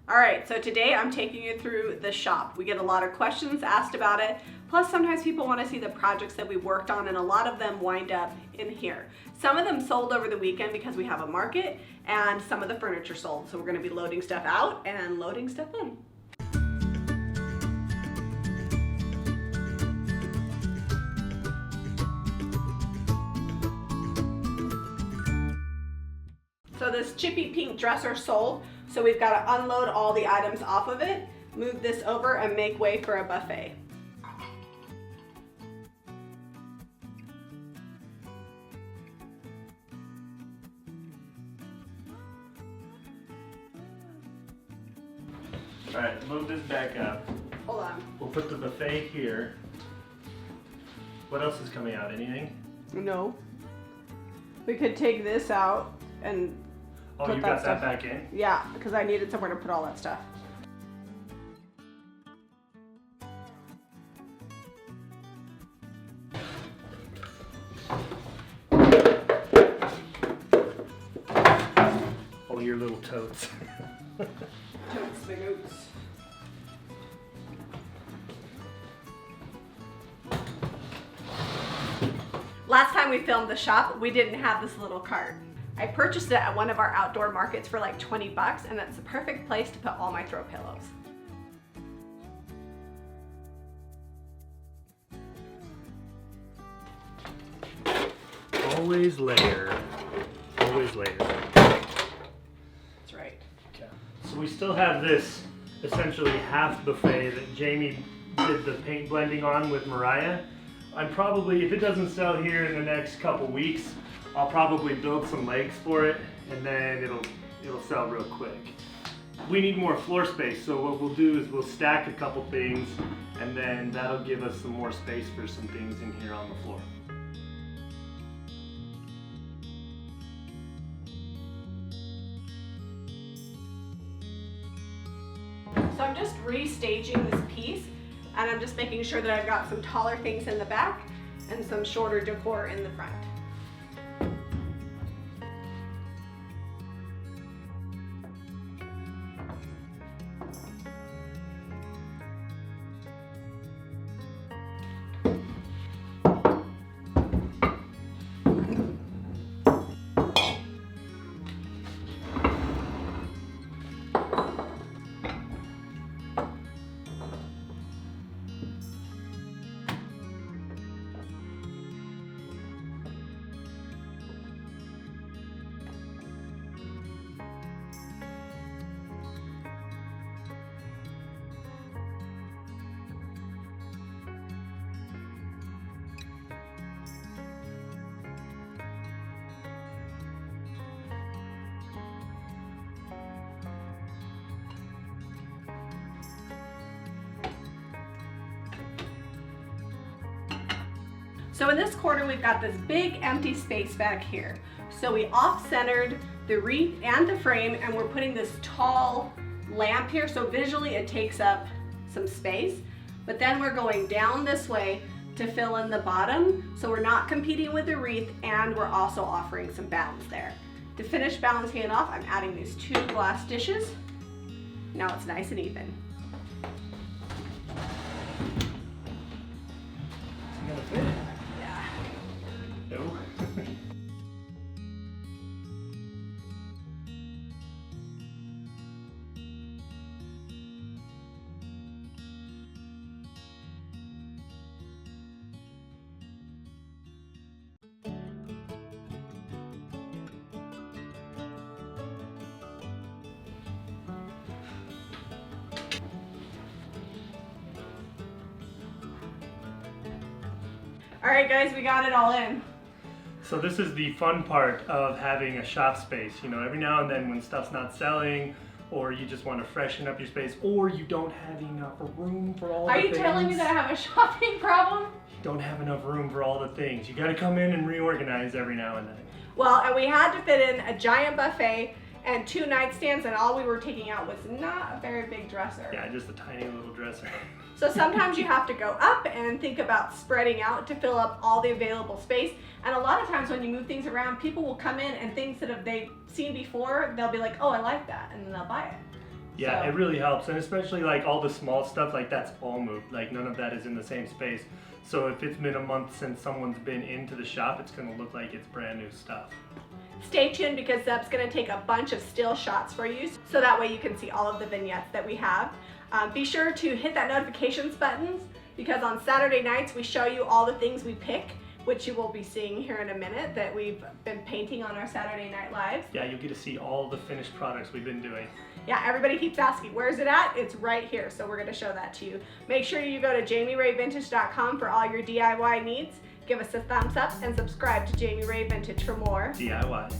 All right, so today I'm taking you through the shop. We get a lot of questions asked about it. Plus sometimes people want to see the projects that we worked on, and a lot of them wind up in here. Some of them sold over the weekend because we have a market, and some of the furniture sold. So we're going to be loading stuff out and loading stuff in. So this chippy pink dresser sold, so we've got to unload all the items off of it, move this over, and make way for a buffet. All right, move this back up. Hold on. We'll put the buffet here. What else is coming out? Anything? No. We could take this out and Oh, you got that back in? Yeah, because I needed somewhere to put all that stuff. Oh, your little totes. Totes my goats. Last time we filmed the shop, we didn't have this little cart. I purchased it at one of our outdoor markets for like 20 bucks, and that's the perfect place to put all my throw pillows. Always layer. Always layer. That's right. Okay. So we still have this essentially half buffet that Jamie did the paint blending on with Mariah. I'm probably, if it doesn't sell here in the next couple weeks, I'll probably build some legs for it, and then it'll sell real quick. We need more floor space, so what we'll do is we'll stack a couple things, and then that'll give us some more space for some things in here on the floor. So I'm just restaging this piece, and I'm just making sure that I've got some taller things in the back and some shorter decor in the front. So in this corner, we've got this big empty space back here. So we off-centered the wreath and the frame, and we're putting this tall lamp here, so visually it takes up some space. But then we're going down this way to fill in the bottom, so we're not competing with the wreath, and we're also offering some balance there. To finish balancing it off, I'm adding these 2 glass dishes. Now it's nice and even. It's gonna fit. Yeah. No. All right, guys, we got it all in. So this is the fun part of having a shop space. You know, every now and then when stuff's not selling, or you just want to freshen up your space, or you don't have enough room for all the things. Are you telling me that I have a shopping problem? You don't have enough room for all the things. You got to come in and reorganize every now and then. Well, and we had to fit in a giant buffet and 2 nightstands, and all we were taking out was not a very big dresser. Yeah, just a tiny little dresser. So sometimes you have to go up and think about spreading out to fill up all the available space. And a lot of times when you move things around, people will come in and things that they've seen before, they'll be like, oh, I like that, and then they'll buy it. Yeah, So- it really helps, and especially like all the small stuff, like that's all moved. Like none of that is in the same space. So if it's been a month since someone's been into the shop, it's gonna look like it's brand new stuff. Stay tuned because Zeb's going to take a bunch of still shots for you so that way you can see all of the vignettes that we have. Be sure to hit that notifications buttons because on Saturday nights we show you all the things we pick, which you will be seeing here in a minute that we've been painting on our Saturday Night Lives. Yeah, you'll get to see all the finished products we've been doing. Yeah, everybody keeps asking, where's it at? It's right here, so we're going to show that to you. Make sure you go to jamirayvintage.com for all your DIY needs. Give us a thumbs up and subscribe to Jami Ray Vintage for more DIY.